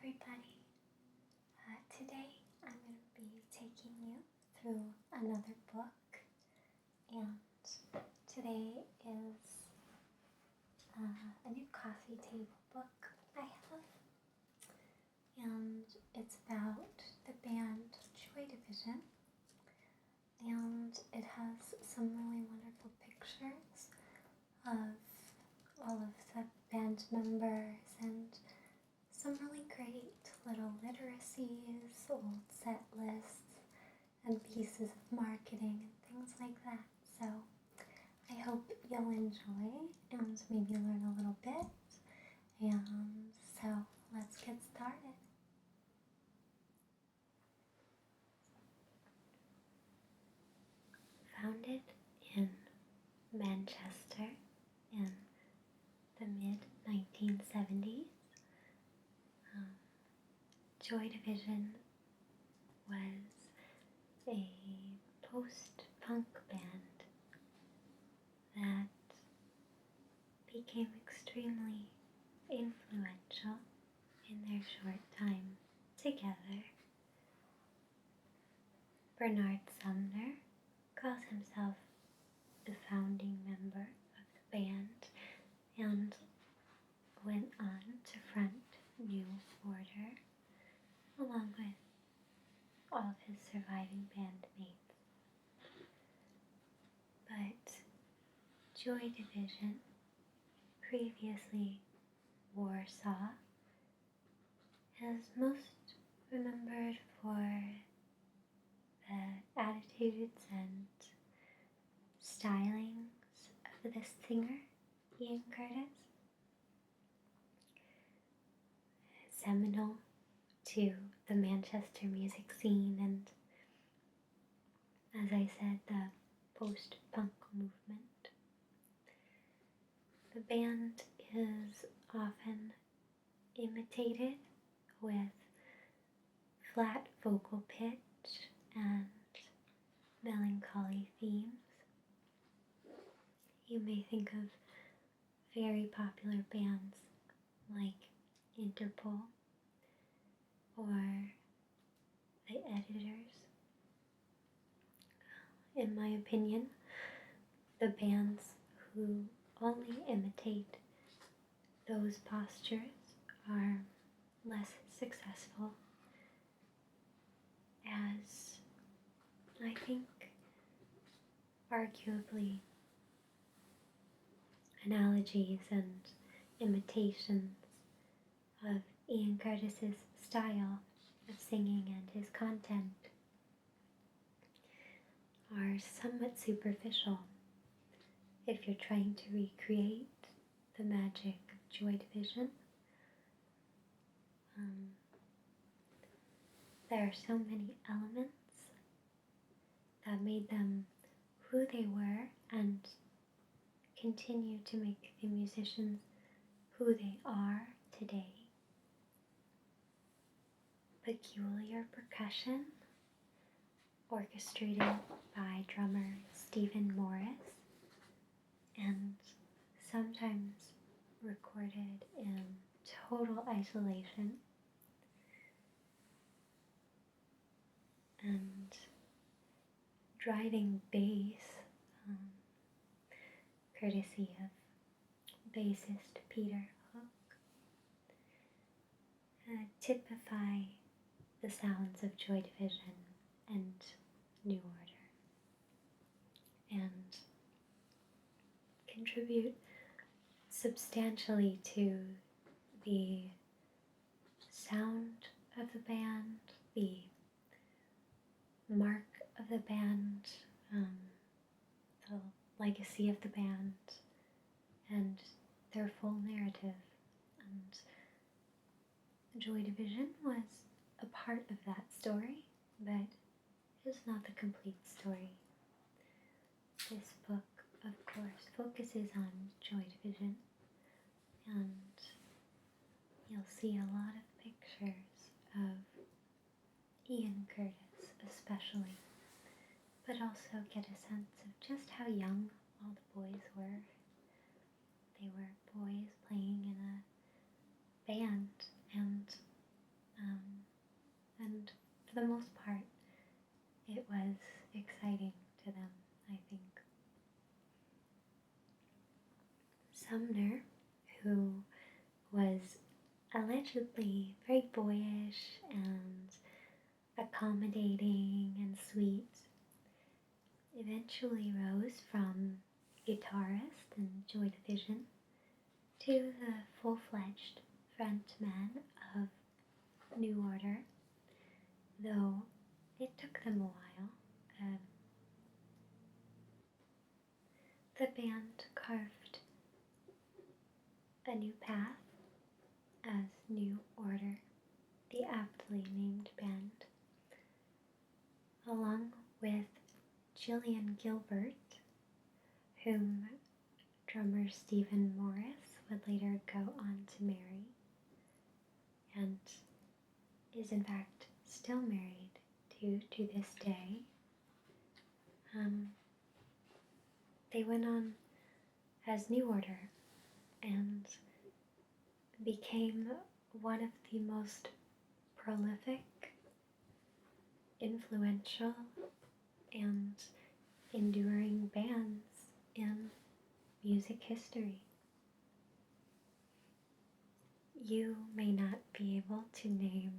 everybody. Today I'm going to be taking you through another book, and today is a new coffee table book I have, and it's about the band Joy Division, and it has some really wonderful pictures of all of the band members and some really great little literacies, old set lists, and pieces of marketing and things like that. So I hope you'll enjoy and maybe learn a little bit. And so let's get started. Founded in Manchester in the mid-1970s, Joy Division was a post-punk band that became extremely influential in their short time together. Bernard Sumner calls himself the founding member of the band and went on to front New Order along with all of his surviving bandmates. But Joy Division, previously Warsaw, is most remembered for the attitudes and stylings of the singer Ian Curtis, seminal to the Manchester music scene and, as I said, the post-punk movement. The band is often imitated with flat vocal pitch and melancholy themes. You may think of very popular bands like Interpol or The Editors. In my opinion, the bands who only imitate those postures are less successful, as I think arguably analogies and imitations of Ian Curtis's style of singing and his content are somewhat superficial if you're trying to recreate the magic of Joy Division. There are so many elements that made them who they were and continue to make the musicians who they are today. Peculiar percussion, orchestrated by drummer Stephen Morris, and sometimes recorded in total isolation, and driving bass, courtesy of bassist Peter Hook, typify the sounds of Joy Division and New Order, and contribute substantially to the sound of the band, the mark of the band, the legacy of the band, and their full narrative. And Joy Division was a part of that story, but it's not the complete story. This book, of course, focuses on Joy Division, and you'll see a lot of pictures of Ian Curtis especially, but also get a sense of just how young all the boys were. They were boys playing in a band, and Sumner, who was allegedly very boyish and accommodating and sweet, eventually rose from guitarist in Joy Division to the full-fledged frontman of New Order, though it took them a while. The band carved a new path as New Order, the aptly named band, along with Gillian Gilbert, whom drummer Stephen Morris would later go on to marry, and is in fact still married to this day. They went on as New Order and became one of the most prolific, influential, and enduring bands in music history. You may not be able to name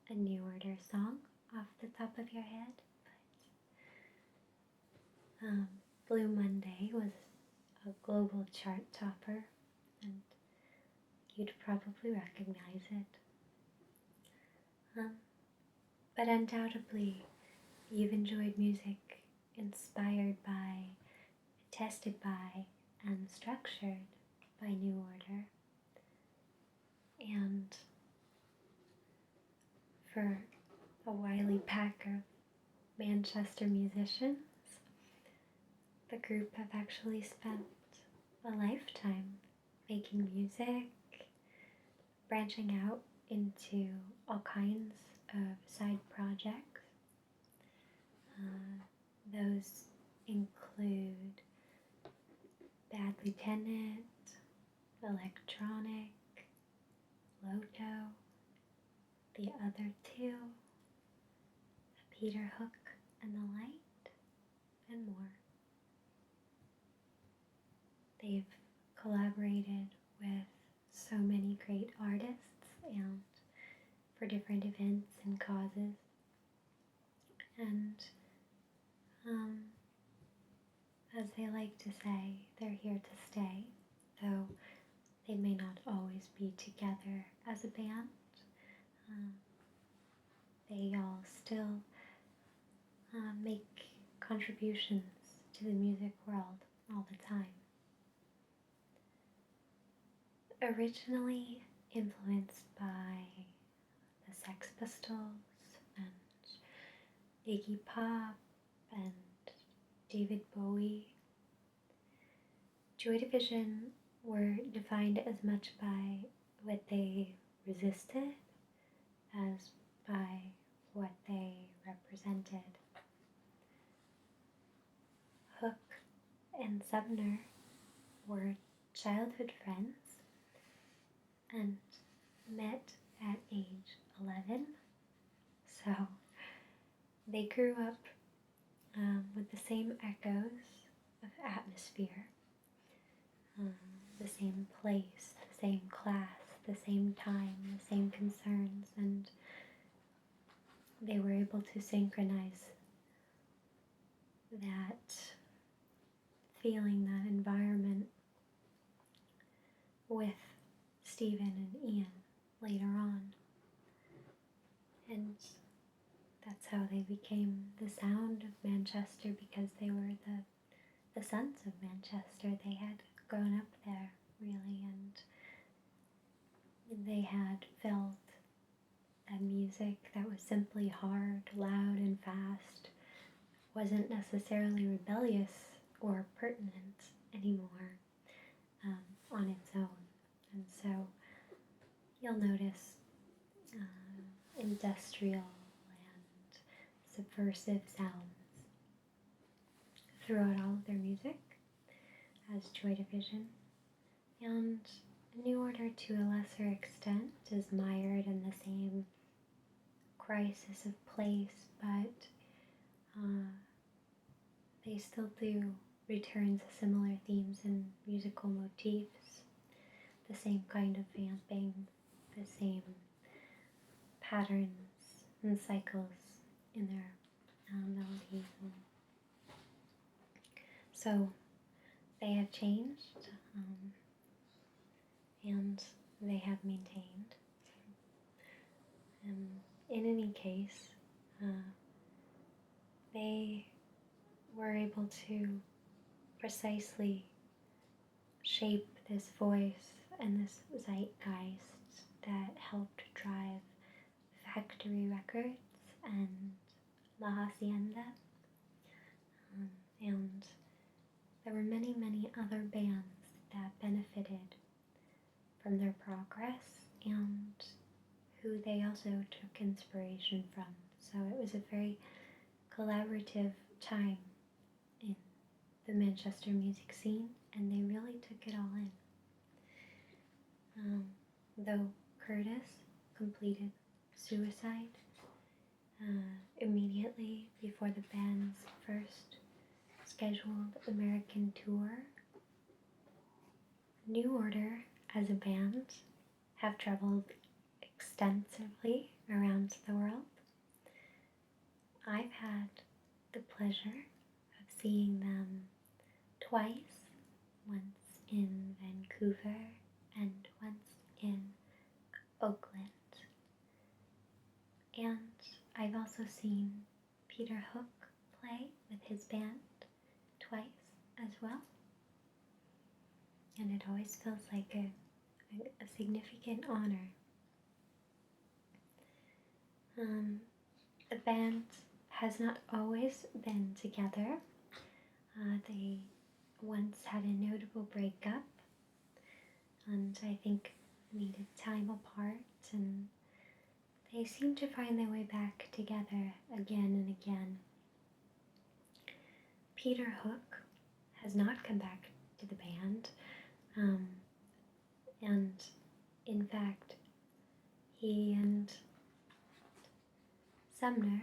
a New Order song off the top of your head, but Blue Monday was a global chart topper, and you'd probably recognize it. But undoubtedly, you've enjoyed music inspired by, tested by, and structured by New Order. And for a wily pack of Manchester musicians, the group have actually spent a lifetime making music, branching out into all kinds of side projects. Those include Bad Lieutenant, Electronic, Loto, The Other Two, Peter Hook and the Light, and more. They've collaborated with so many great artists and for different events and causes. And as they like to say, they're here to stay, though they may not always be together as a band. They all still make contributions to the music world all the time. Originally influenced by the Sex Pistols and Iggy Pop and David Bowie, Joy Division were defined as much by what they resisted as by what they represented. Hook and Sumner were childhood friends and met at age 11, so they grew up with the same echoes of atmosphere, the same place, the same class, the same time, the same concerns, and they were able to synchronize that feeling, that environment with Stephen and Ian later on. And that's how they became the sound of Manchester, because they were the sons of Manchester. They had grown up there, really, and they had felt that music that was simply hard, loud, and fast wasn't necessarily rebellious or pertinent anymore on its own. And so you'll notice industrial and subversive sounds throughout all of their music as Joy Division. And New Order, to a lesser extent, is mired in the same crisis of place, but they still do returns similar themes and musical motifs, the same kind of vamping, the same patterns and cycles in their melodies. So they have changed, and they have maintained. In any case, they were able to precisely shape this voice and this zeitgeist that helped drive Factory Records and La Hacienda. And there were many, many other bands that benefited from their progress and who they also took inspiration from. So it was a very collaborative time in the Manchester music scene, and they really took it all in. Though Curtis completed suicide immediately before the band's first scheduled American tour, New Order as a band have traveled extensively around the world. I've had the pleasure of seeing them twice, once in Vancouver and once in Oakland. And I've also seen Peter Hook play with his band twice as well. And it always feels like a significant honor. The band has not always been together. They once had a notable breakup, and I think needed time apart, and they seem to find their way back together again and again. Peter Hook has not come back to the band, and in fact, he and Sumner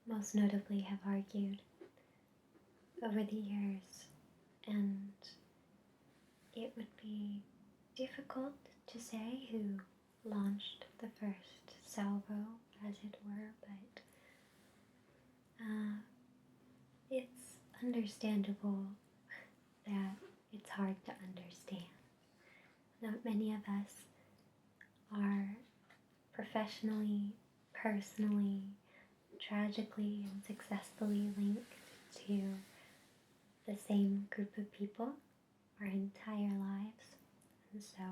most notably have argued over the years, and it would be difficult to say who launched the first salvo, as it were, but it's understandable that it's hard to understand. Not many of us are professionally, personally, tragically, and successfully linked to the same group of people our entire lives, and so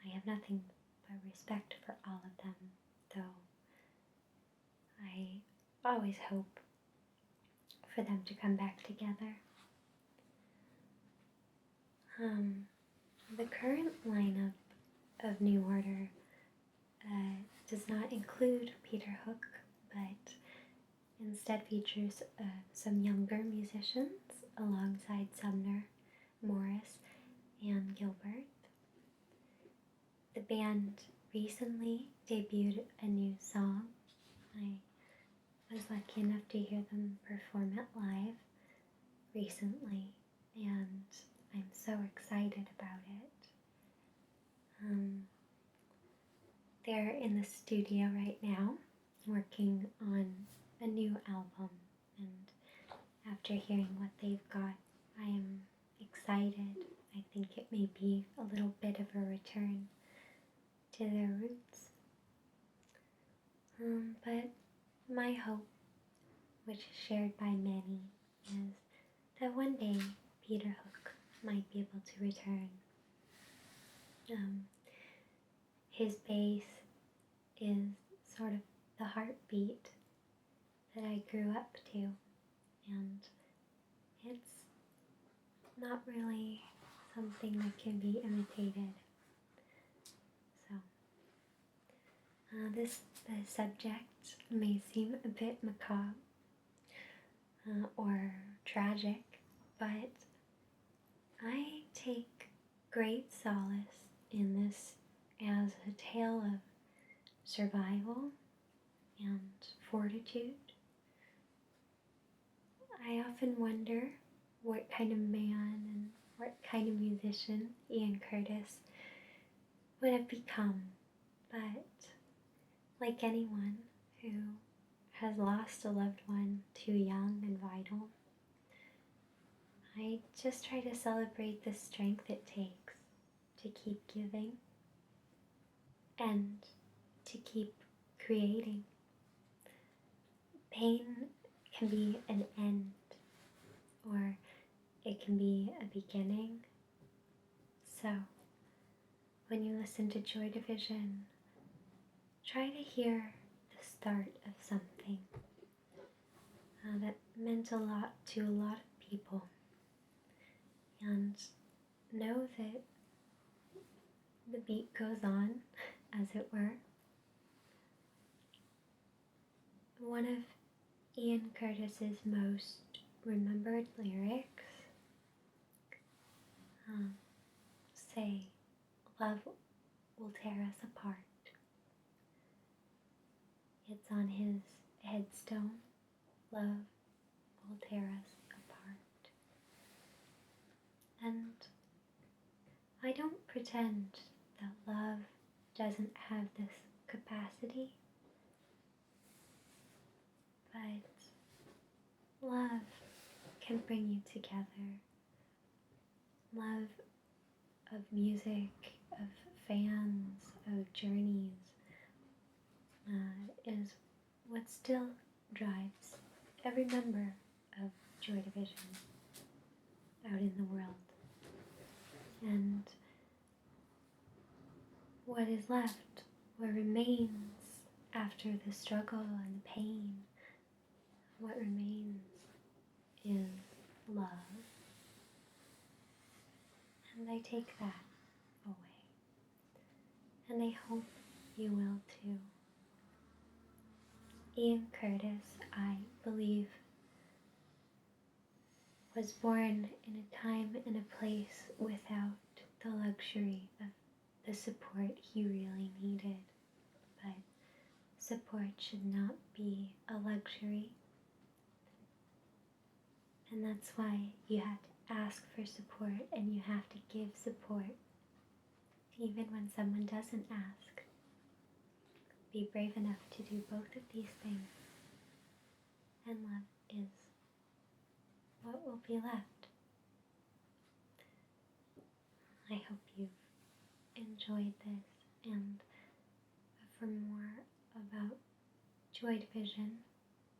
I have nothing but respect for all of them, though I always hope for them to come back together. The current lineup of New Order does not include Peter Hook, but instead features some younger musicians alongside Sumner, Morris, and Gilbert. The band recently debuted a new song. I was lucky enough to hear them perform it live recently, and I'm so excited about it. They're in the studio right now working on a new album, and after hearing what they've got, I am excited. I think it may be a little bit of a return to their roots. But my hope, which is shared by many, is that one day Peter Hook might be able to return. His bass is sort of the heartbeat that I grew up to, and it's not really something that can be imitated. So, the subject may seem a bit macabre or tragic, but I take great solace in this as a tale of survival and fortitude. I often wonder what kind of man and what kind of musician Ian Curtis would have become, but like anyone who has lost a loved one too young and vital, I just try to celebrate the strength it takes to keep giving and to keep creating. Pain can be an end, or it can be a beginning. So, when you listen to Joy Division, try to hear the start of something that meant a lot to a lot of people, and know that the beat goes on, as it were. One of Ian Curtis's most remembered lyrics say, "Love will tear us apart." It's on his headstone, "Love will tear us apart." And I don't pretend that love doesn't have this capacity, but love can bring you together. Love of music, of fans, of journeys, is what still drives every member of Joy Division out in the world. And what is left, what remains after the struggle and the pain, what remains is love. And I take that away. And I hope you will too. Ian Curtis, I believe, was born in a time and a place without the luxury of the support he really needed. But support should not be a luxury. And that's why you have to ask for support and you have to give support, even when someone doesn't ask. Be brave enough to do both of these things, and love is what will be left. I hope you've enjoyed this, and for more about Joy Division,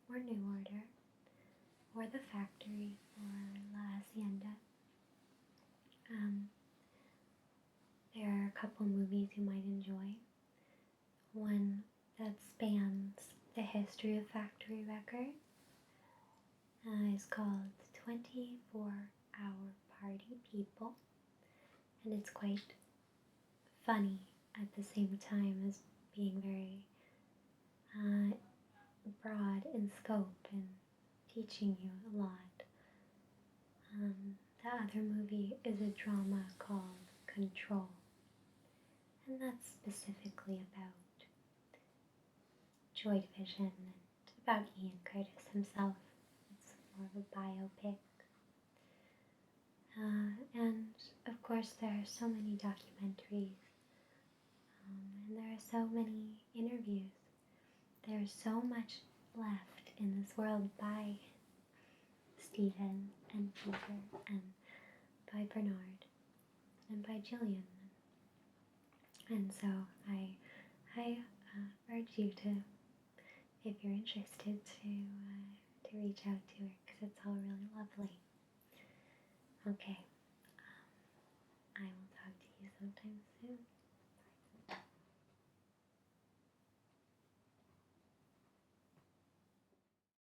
or New Order, or The Factory, or La Hacienda, there are a couple movies you might enjoy. One that spans the history of Factory Records is called 24-Hour Party People, and it's quite funny at the same time as being very broad in scope and teaching you a lot. The other movie is a drama called Control, and that's specifically about Joy Division and about Ian Curtis himself. It's more of a biopic. And of course there are so many documentaries, and there are so many interviews. There's so much left in this world by Stephen and Peter and by Bernard and by Jillian. And so I urge you to, if you're interested, to reach out to her, because it's all really lovely. Okay, I will talk to you sometime soon.